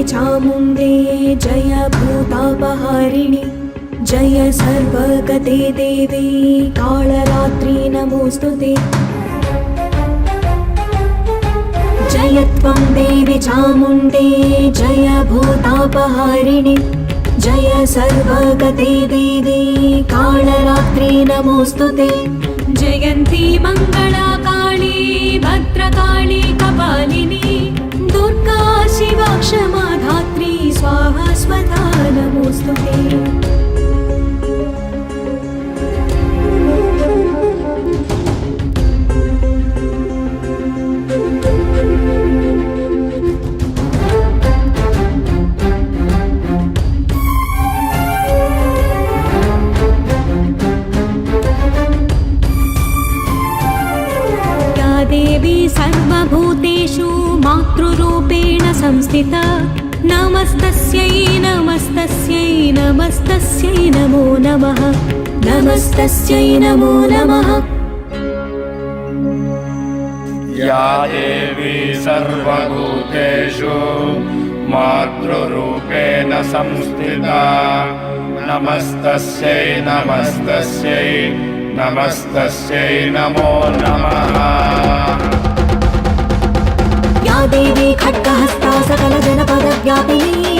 चामुण्डे जय भूतापहारिणि जय सर्वगते देवी कालरात्रि नमोस्तुते जय त्वं देवी चामुण्डे जय भूतापहारिणि जय सर्वगते देवी कालरात्रि नमोस्तुते जयन्ती मंगला काली भद्रकाली कपालिनी दुर्गा शिवा क्षमा धात्री स्वाहा स्वधा नमोस्तुते देवी सर्वभूतेषु मातृरूपेण संस्थिता नमस्तस्यै नमस्तस्यै नमस्तस्यै नमो नमः नमस्तस्यै नमो नमः या देवी सर्वभूतेषु मातृरूपेण संस्थिता नमस्तस्यै नमस्तस्यै नमस्तस्यै नमो नमः या देवी खड्गहस्ता सकल जनपद व्यापिनी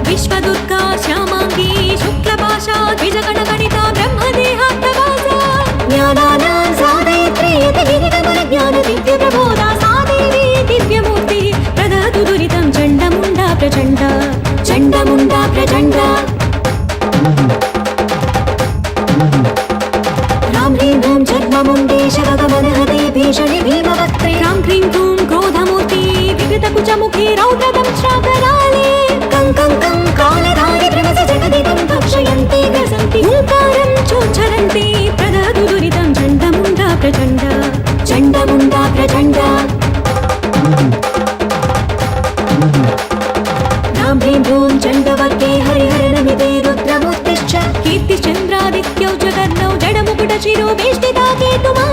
विश्वदुर्गा श्यामांगी शुक्लपाशा द्विजगणगणिता ब्रह्मदेहात्तवासा ज्ञानानां साधयित्री यतिगिरिगमन ज्ञान दिव्य प्रबोधा सा देवी दिव्यमूर्ति प्रदहतु दुरितं चण्डमुण्डा प्रचण्ड चण्डमुण्डा प्रचण्ड राम ह्रीं ह्रूं जन्ममुण्डे शरगमनहते भीषणि भीमवक्त्रे राम ह्रीं ह्रूं क्रोधमूर्ति विकृतकुचमुखे रौद्रदंष्ट्राकराले कं कं कं कालधारि भ्रमस जगदिदं भक्षयन्ते ग्रसन्ति हुङ्कारं चोच्चरन्ति प्रदहतु दुरितं चण्डमुण्डा प्रचण्ड चण्डमुण्डा प्रचण्ड राम ह्रीं ह्रूं चण्डवर्गे हरिहरनमिते रुद्रमूर्तिश्च कीर्तिश्चन्द्रादित्यौ जगर्नौ जडमुकुटशिरो वेष्टिता केतुमा